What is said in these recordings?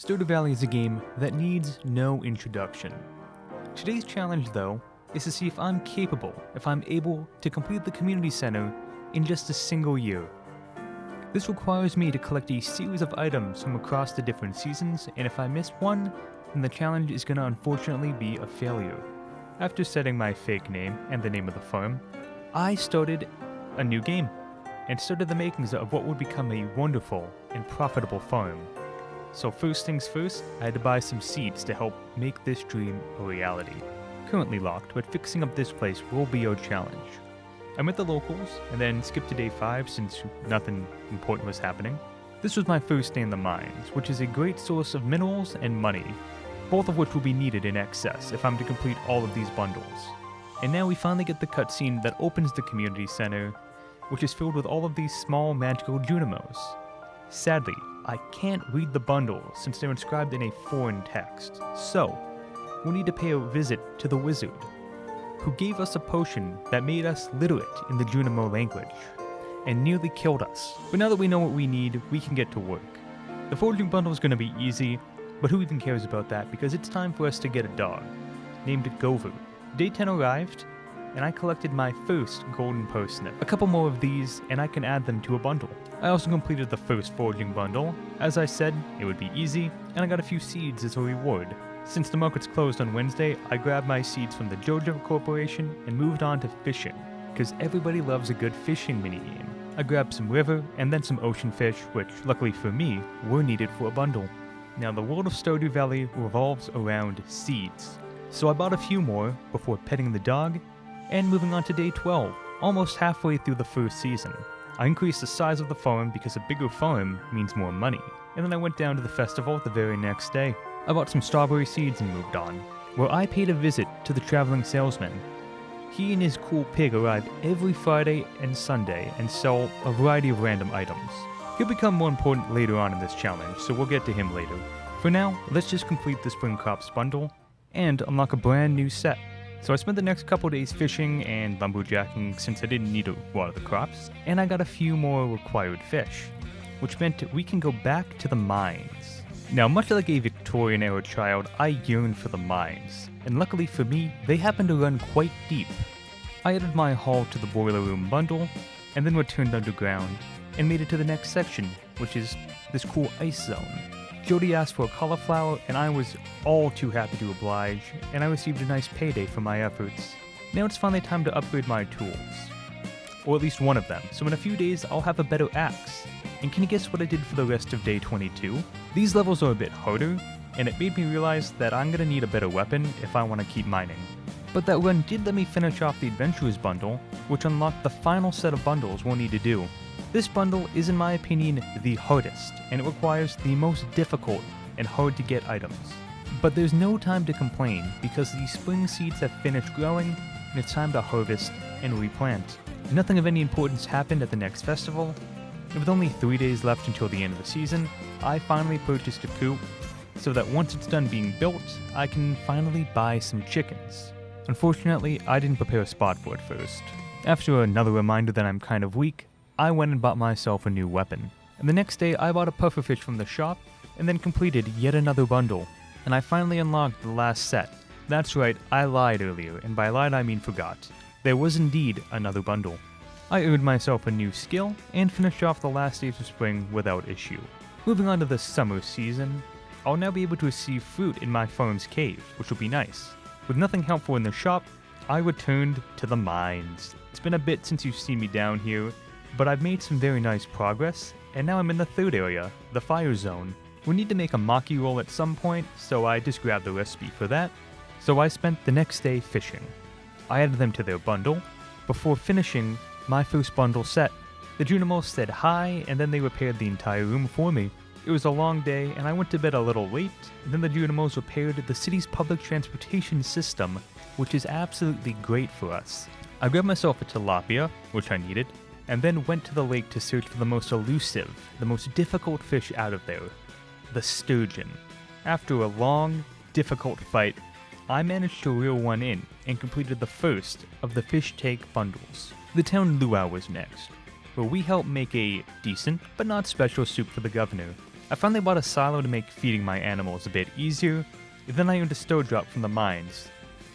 Stardew Valley is a game that needs no introduction. Today's challenge, though, is to see if I'm able to complete the community center in just a single year. This requires me to collect a series of items from across the different seasons, and if I miss one, then the challenge is gonna unfortunately be a failure. After setting my fake name and the name of the farm, I started a new game, and started the makings of what would become a wonderful and profitable farm. So first things first, I had to buy some seeds to help make this dream a reality. Currently locked, but fixing up this place will be our challenge. I met the locals, and then skipped to day 5 since nothing important was happening. This was my first day in the mines, which is a great source of minerals and money, both of which will be needed in excess if I'm to complete all of these bundles. And now we finally get the cutscene that opens the community center, which is filled with all of these small magical Junimos. Sadly, I can't read the bundle since they're inscribed in a foreign text, so we'll need to pay a visit to the wizard, who gave us a potion that made us literate in the Junimo language, and nearly killed us. But now that we know what we need, we can get to work. The foraging bundle is going to be easy, but who even cares about that, because it's time for us to get a dog, named Govu. Day 10 arrived, and I collected my first golden parsnip. A couple more of these, and I can add them to a bundle. I also completed the first foraging bundle. As I said, it would be easy, and I got a few seeds as a reward. Since the market's closed on Wednesday, I grabbed my seeds from the JoJo Corporation and moved on to fishing, because everybody loves a good fishing minigame. I grabbed some river and then some ocean fish, which, luckily for me, were needed for a bundle. Now the world of Stardew Valley revolves around seeds, so I bought a few more before petting the dog, and moving on to day 12, almost halfway through the first season. I increased the size of the farm because a bigger farm means more money, and then I went down to the festival the very next day. I bought some strawberry seeds and moved on, where I paid a visit to the traveling salesman. He and his cool pig arrive every Friday and Sunday and sell a variety of random items. He'll become more important later on in this challenge, so we'll get to him later. For now, let's just complete the spring crops bundle and unlock a brand new set. So I spent the next couple days fishing and lumberjacking since I didn't need to water the crops, and I got a few more required fish, which meant we can go back to the mines. Now, much like a Victorian-era child, I yearn for the mines, and luckily for me, they happen to run quite deep. I added my haul to the boiler room bundle, and then returned underground, and made it to the next section, which is this cool ice zone. Jody asked for a cauliflower, and I was all too happy to oblige, and I received a nice payday for my efforts. Now it's finally time to upgrade my tools. Or at least one of them, so in a few days I'll have a better axe. And can you guess what I did for the rest of day 22? These levels are a bit harder, and it made me realize that I'm gonna need a better weapon if I want to keep mining. But that run did let me finish off the Adventurers bundle, which unlocked the final set of bundles we'll need to do. This bundle is, in my opinion, the hardest, and it requires the most difficult and hard to get items. But there's no time to complain, because the spring seeds have finished growing, and it's time to harvest and replant. Nothing of any importance happened at the next festival, and with only 3 days left until the end of the season, I finally purchased a coop, so that once it's done being built, I can finally buy some chickens. Unfortunately, I didn't prepare a spot for it first. After another reminder that I'm kind of weak, I went and bought myself a new weapon. And the next day, I bought a pufferfish from the shop, and then completed yet another bundle. And I finally unlocked the last set. That's right, I lied earlier, and by lied I mean forgot. There was indeed another bundle. I earned myself a new skill, and finished off the last days of spring without issue. Moving on to the summer season, I'll now be able to receive fruit in my farm's cave, which will be nice. With nothing helpful in the shop, I returned to the mines. It's been a bit since you've seen me down here, but I've made some very nice progress, and now I'm in the third area, the fire zone. We need to make a maki roll at some point, so I just grabbed the recipe for that. So I spent the next day fishing. I added them to their bundle, before finishing my first bundle set. The Junimos said hi, and then they repaired the entire room for me. It was a long day, and I went to bed a little late, and then the Junimos repaired the city's public transportation system, which is absolutely great for us. I grabbed myself a tilapia, which I needed, and then went to the lake to search for the most elusive, the most difficult fish out of there, the sturgeon. After a long, difficult fight, I managed to reel one in and completed the first of the fish take bundles. The town luau was next, where we helped make a decent but not special soup for the governor. I finally bought a silo to make feeding my animals a bit easier, and then I earned a stow drop from the mines,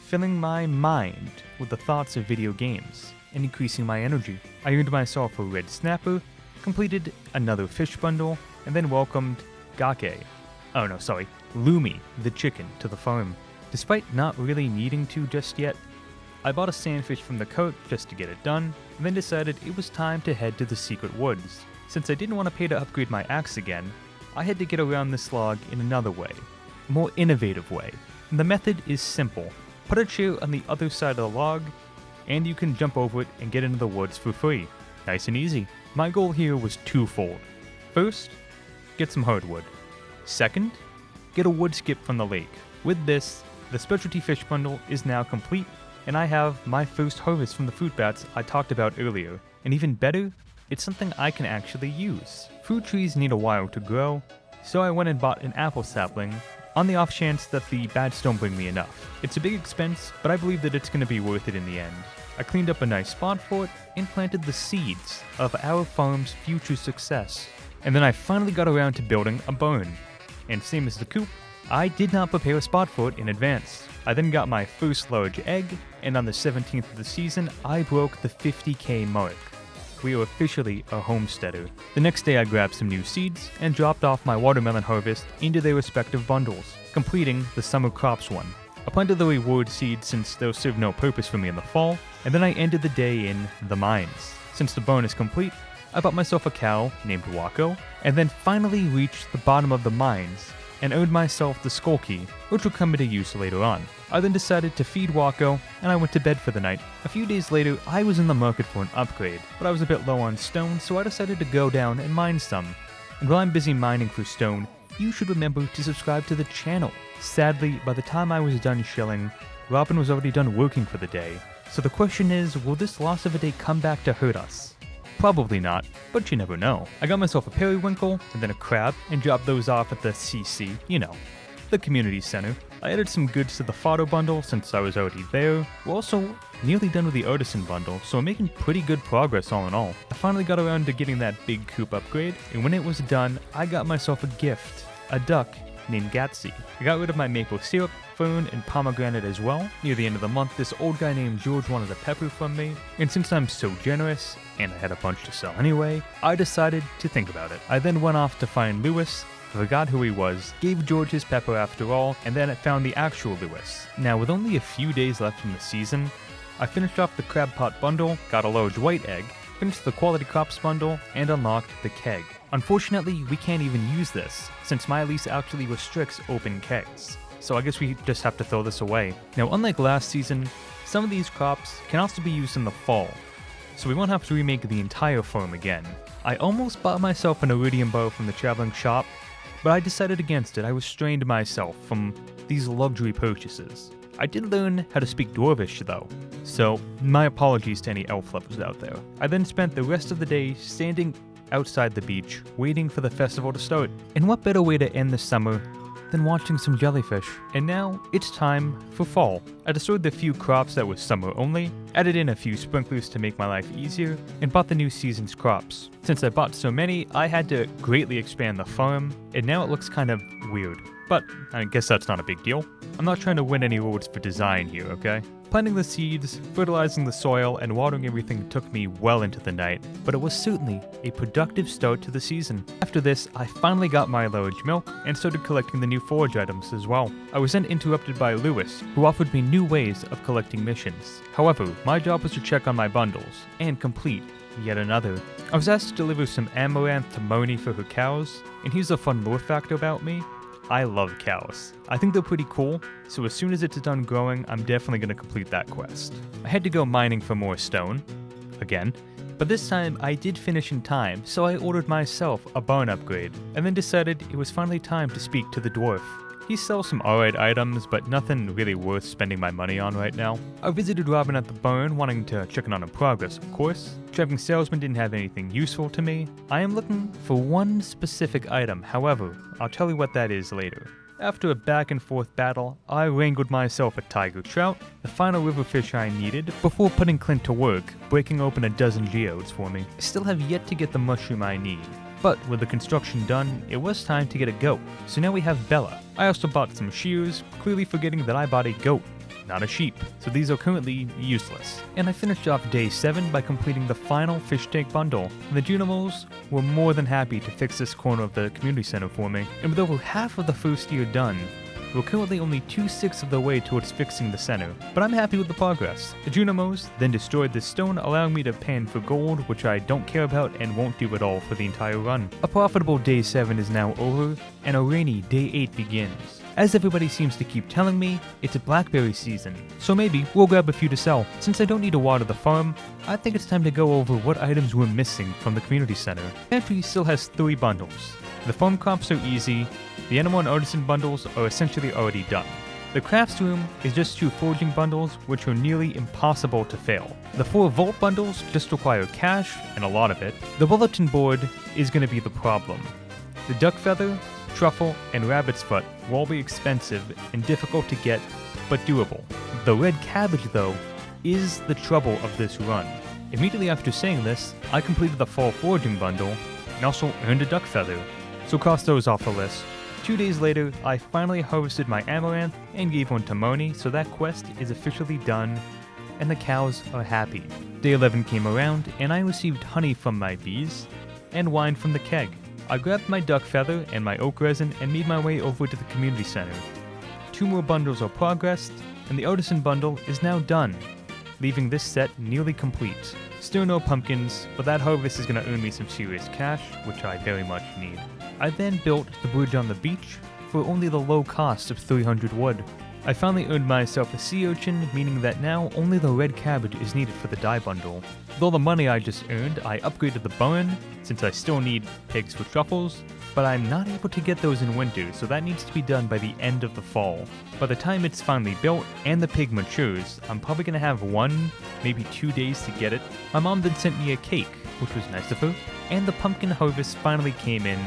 filling my mind with the thoughts of video games and increasing my energy. I earned myself a red snapper, completed another fish bundle, and then welcomed Lumi, the chicken, to the farm. Despite not really needing to just yet, I bought a sandfish from the cart just to get it done, and then decided it was time to head to the secret woods. Since I didn't want to pay to upgrade my axe again, I had to get around this log in another way, a more innovative way. And the method is simple. Put a chair on the other side of the log, and you can jump over it and get into the woods for free. Nice and easy. My goal here was twofold. First, get some hardwood. Second, get a wood skip from the lake. With this, the specialty fish bundle is now complete, and I have my first harvest from the fruit bats I talked about earlier. And even better, it's something I can actually use. Fruit trees need a while to grow, so I went and bought an apple sapling on the off chance that the bats don't bring me enough. It's a big expense, but I believe that it's going to be worth it in the end. I cleaned up a nice spot for it and planted the seeds of our farm's future success. And then I finally got around to building a barn. And same as the coop, I did not prepare a spot for it in advance. I then got my first large egg, and on the 17th of the season, I broke the 50k mark. We are officially a homesteader. The next day I grabbed some new seeds and dropped off my watermelon harvest into their respective bundles, completing the summer crops one. I planted the reward seeds since they'll serve no purpose for me in the fall, and then I ended the day in the mines. Since the barn is complete, I bought myself a cow named Wacko, and then finally reached the bottom of the mines and earned myself the skull key, which will come into use later on. I then decided to feed Wacko, and I went to bed for the night. A few days later, I was in the market for an upgrade, but I was a bit low on stone, so I decided to go down and mine some. And while I'm busy mining for stone, you should remember to subscribe to the channel. Sadly, by the time I was done shelling, Robin was already done working for the day. So the question is, will this loss of a day come back to hurt us? Probably not, but you never know. I got myself a periwinkle and then a crab and dropped those off at the CC, the community center. I added some goods to the fodder bundle since I was already there. We're also nearly done with the artisan bundle, so I'm making pretty good progress all in all. I finally got around to getting that big coop upgrade, and when it was done, I got myself a gift, a duck named Gatsy. I got rid of my maple syrup, fern, and pomegranate as well. Near the end of the month, this old guy named George wanted a pepper from me, and since I'm so generous, and I had a bunch to sell anyway, I decided to think about it. I then went off to find Lewis, forgot who he was, gave George his pepper after all, and then I found the actual Lewis. Now, with only a few days left in the season, I finished off the crab pot bundle, got a large white egg, finished the quality crops bundle, and unlocked the keg. Unfortunately, we can't even use this, since my lease actually restricts open kegs. So I guess we just have to throw this away. Now, unlike last season, some of these crops can also be used in the fall, so we won't have to remake the entire farm again. I almost bought myself an iridium bow from the traveling shop, but I decided against it. I restrained myself from these luxury purchases. I did learn how to speak Dwarvish though, so my apologies to any elf lovers out there. I then spent the rest of the day standing outside the beach, waiting for the festival to start. And what better way to end the summer than watching some jellyfish? And now, it's time for fall. I destroyed the few crops that were summer only, added in a few sprinklers to make my life easier, and bought the new season's crops. Since I bought so many, I had to greatly expand the farm, and now it looks kind of weird. But I guess that's not a big deal. I'm not trying to win any awards for design here, okay? Planting the seeds, fertilizing the soil, and watering everything took me well into the night, but it was certainly a productive start to the season. After this, I finally got my large milk and started collecting the new forage items as well. I was then interrupted by Lewis, who offered me new ways of collecting missions. However, my job was to check on my bundles and complete yet another. I was asked to deliver some amaranth to Moni for her cows, and here's a fun lore fact about me. I love cows. I think they're pretty cool, so as soon as it's done growing, I'm definitely going to complete that quest. I had to go mining for more stone, again, but this time I did finish in time, so I ordered myself a barn upgrade, and then decided it was finally time to speak to the dwarf. He sells some alright items, but nothing really worth spending my money on right now. I visited Robin at the barn, wanting to check in on her progress, of course. Traveling salesman didn't have anything useful to me. I am looking for one specific item, however, I'll tell you what that is later. After a back and forth battle, I wrangled myself a tiger trout, the final river fish I needed, before putting Clint to work, breaking open a dozen geodes for me. I still have yet to get the mushroom I need, But with the construction done, it was time to get a goat. So now we have Bella. I also bought some shears, clearly forgetting that I bought a goat, not a sheep, so these are currently useless. And I finished off day 7 by completing the final fish tank bundle. And the Junimals were more than happy to fix this corner of the community center for me. And with over half of the first year done, we're currently only 2/6 of the way towards fixing the center, but I'm happy with the progress. The Junimos then destroyed this stone, allowing me to pan for gold, which I don't care about and won't do at all for the entire run. A profitable day 7 is now over, and a rainy day 8 begins. As everybody seems to keep telling me, it's a blackberry season, so maybe we'll grab a few to sell. Since I don't need to water the farm, I think it's time to go over what items we're missing from the community center. Pantry still has 3 bundles. The farm crops are easy, the animal and artisan bundles are essentially already done. The crafts room is just 2 foraging bundles, which are nearly impossible to fail. The 4 vault bundles just require cash, and a lot of it. The bulletin board is going to be the problem. The duck feather, truffle, and rabbit's foot will all be expensive and difficult to get, but doable. The red cabbage, though, is the trouble of this run. Immediately after saying this, I completed the fall foraging bundle, and also earned a duck feather, so cross those off the list. 2 days later, I finally harvested my amaranth and gave one to Moni, so that quest is officially done, and the cows are happy. Day 11 came around, and I received honey from my bees, and wine from the keg. I grabbed my duck feather and my oak resin and made my way over to the community center. 2 more bundles are progressed, and the artisan bundle is now done, leaving this set nearly complete. Still no pumpkins, but that harvest is going to earn me some serious cash, which I very much need. I then built the bridge on the beach for only the low cost of 300 wood. I finally earned myself a sea urchin, meaning that now only the red cabbage is needed for the dye bundle. With all the money I just earned, I upgraded the barn, since I still need pigs for truffles, but I'm not able to get those in winter, so that needs to be done by the end of the fall. By the time it's finally built and the pig matures, I'm probably going to have 1, maybe 2 days to get it. My mom then sent me a cake, which was nice of her, and the pumpkin harvest finally came in,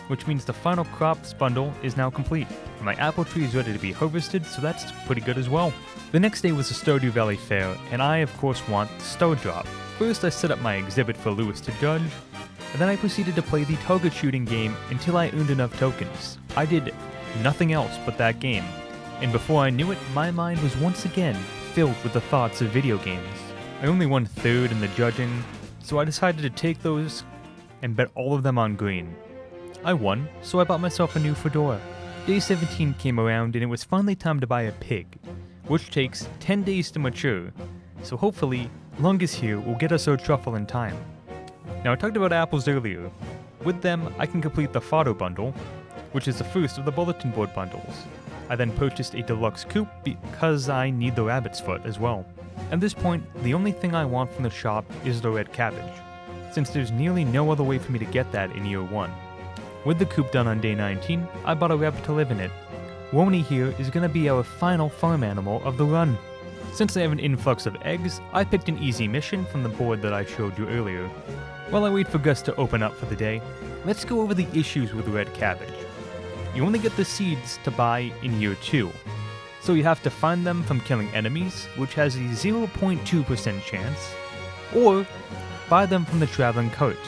which means the final crops bundle is now complete. My apple tree is ready to be harvested, so that's pretty good as well. The next day was the Stardew Valley Fair, and I of course want the Star Drop. First I set up my exhibit for Lewis to judge, and then I proceeded to play the target shooting game until I earned enough tokens. I did nothing else but that game, and before I knew it, my mind was once again filled with the thoughts of video games. I only won 3rd in the judging, so I decided to take those and bet all of them on green. I won, so I bought myself a new fedora. Day 17 came around and it was finally time to buy a pig, which takes 10 days to mature, so hopefully Lungus here will get us our truffle in time. Now I talked about apples earlier. With them, I can complete the fodder bundle, which is the first of the bulletin board bundles. I then purchased a deluxe coop because I need the rabbit's foot as well. At this point, the only thing I want from the shop is the red cabbage, since there's nearly no other way for me to get that in year 1. With the coop done on day 19, I bought a rabbit to live in it. Wony here is going to be our final farm animal of the run. Since I have an influx of eggs, I picked an easy mission from the board that I showed you earlier. While I wait for Gus to open up for the day, let's go over the issues with red cabbage. You only get the seeds to buy in year 2, so you have to find them from killing enemies, which has a 0.2% chance, or buy them from the traveling cart.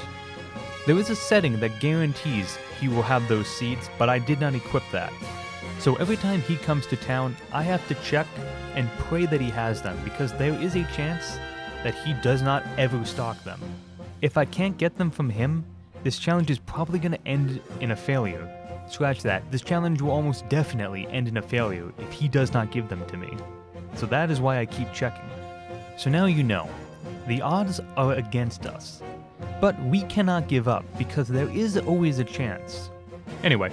There is a setting that guarantees he will have those seeds, but I did not equip that. So every time he comes to town, I have to check and pray that he has them, because there is a chance that he does not ever stock them. If I can't get them from him, this challenge is probably going to end in a failure. Scratch that, this challenge will almost definitely end in a failure if he does not give them to me. So that is why I keep checking. So now you know, the odds are against us. But we cannot give up, because there is always a chance. Anyway,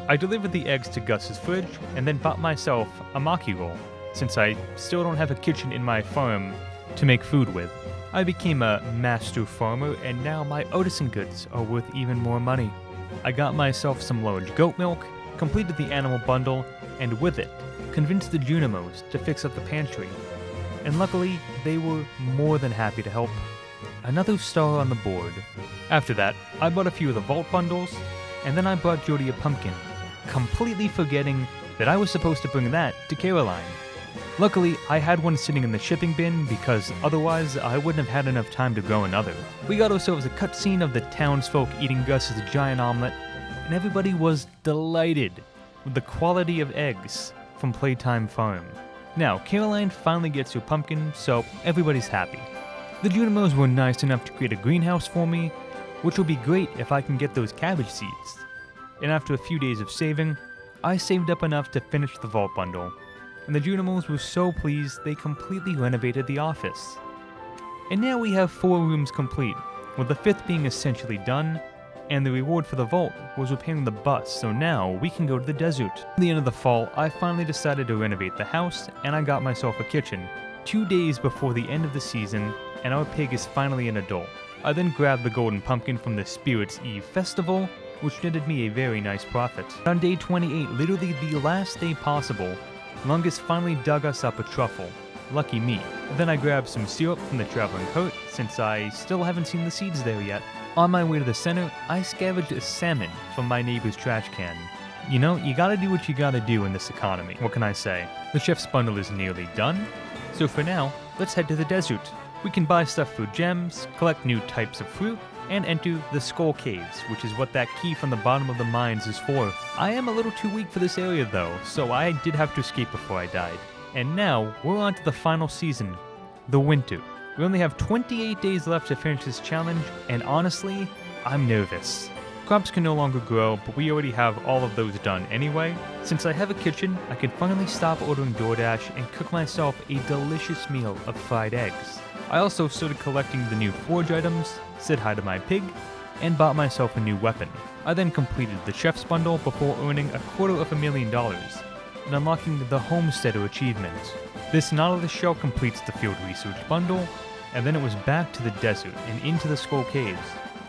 I delivered the eggs to Gus's fridge, and then bought myself a maki roll, since I still don't have a kitchen in my farm to make food with. I became a master farmer, and now my artisan goods are worth even more money. I got myself some large goat milk, completed the animal bundle, and with it, convinced the Junimos to fix up the pantry. And luckily, they were more than happy to help. Another star on the board. After that, I bought a few of the vault bundles, and then I brought Jody a pumpkin, completely forgetting that I was supposed to bring that to Caroline. Luckily, I had one sitting in the shipping bin because otherwise I wouldn't have had enough time to grow another. We got ourselves a cutscene of the townsfolk eating Gus's giant omelet, and everybody was delighted with the quality of eggs from Playtime Farm. Now, Caroline finally gets her pumpkin, so everybody's happy. The Junimos were nice enough to create a greenhouse for me, which will be great if I can get those cabbage seeds. And after a few days of saving, I saved up enough to finish the vault bundle, and the Junimos were so pleased they completely renovated the office. And now we have 4 rooms complete, with the 5th being essentially done, and the reward for the vault was repairing the bus, so now we can go to the desert. At the end of the fall, I finally decided to renovate the house, and I got myself a kitchen, 2 days before the end of the season, and our pig is finally an adult. I then grabbed the golden pumpkin from the Spirits Eve festival, which netted me a very nice profit. On day 28, literally the last day possible, Lungus finally dug us up a truffle. Lucky me. Then I grabbed some syrup from the traveling cart, since I still haven't seen the seeds there yet. On my way to the center, I scavenged a salmon from my neighbor's trash can. You know, you gotta do what you gotta do in this economy. What can I say? The chef's bundle is nearly done, so for now, let's head to the desert. We can buy stuff for gems, collect new types of fruit, and enter the Skull Caves, which is what that key from the bottom of the mines is for. I am a little too weak for this area though, so I did have to escape before I died. And now, we're on to the final season, the winter. We only have 28 days left to finish this challenge, and honestly, I'm nervous. Crops can no longer grow, but we already have all of those done anyway. Since I have a kitchen, I can finally stop ordering DoorDash and cook myself a delicious meal of fried eggs. I also started collecting the new forge items, said hi to my pig, and bought myself a new weapon. I then completed the chef's bundle before earning $250,000 and unlocking the Homesteader achievement. This Nautilus shell completes the field research bundle, and then it was back to the desert and into the Skull Caves.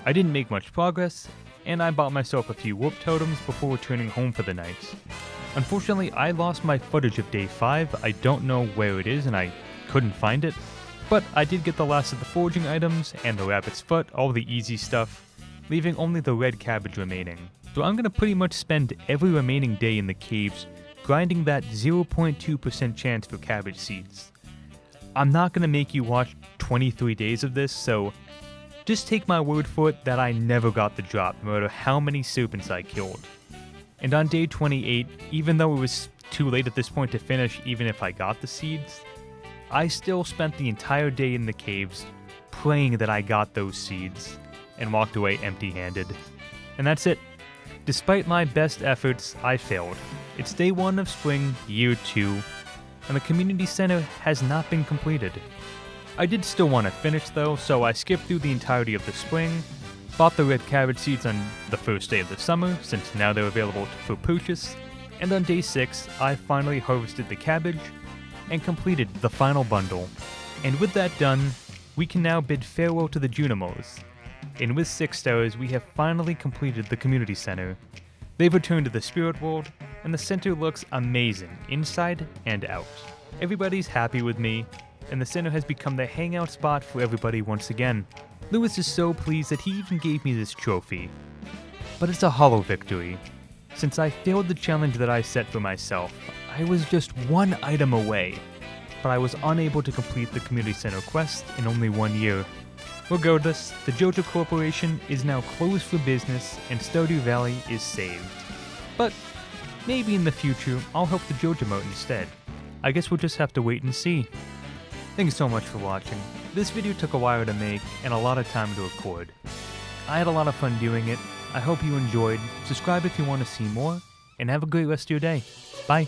I didn't make much progress, and I bought myself a few warp totems before returning home for the night. Unfortunately, I lost my footage of day 5. I don't know where it is and I couldn't find it. But I did get the last of the foraging items and the rabbit's foot, all the easy stuff, leaving only the red cabbage remaining. So I'm gonna pretty much spend every remaining day in the caves grinding that 0.2% chance for cabbage seeds. I'm not gonna make you watch 23 days of this, so just take my word for it that I never got the drop, no matter how many serpents I killed. And on day 28, even though it was too late at this point to finish, even if I got the seeds, I still spent the entire day in the caves praying that I got those seeds and walked away empty-handed. And that's it. Despite my best efforts, I failed. It's day 1 of spring, year 2, and the community center has not been completed. I did still want to finish though, so I skipped through the entirety of the spring, bought the red cabbage seeds on the first day of the summer, since now they're available for purchase, and on day 6, I finally harvested the cabbage and completed the final bundle. And with that done, we can now bid farewell to the Junimos. And with 6 stars, we have finally completed the community center. They've returned to the spirit world, and the center looks amazing, inside and out. Everybody's happy with me, and the center has become the hangout spot for everybody once again. Lewis is so pleased that he even gave me this trophy. But it's a hollow victory. Since I failed the challenge that I set for myself, I was just 1 item away, but I was unable to complete the community center quest in only 1 year. Regardless, the JoJo Corporation is now closed for business and Stardew Valley is saved. But maybe in the future, I'll help the JoJo mode instead. I guess we'll just have to wait and see. Thanks so much for watching. This video took a while to make and a lot of time to record. I had a lot of fun doing it. I hope you enjoyed. Subscribe if you want to see more, and have a great rest of your day. Bye.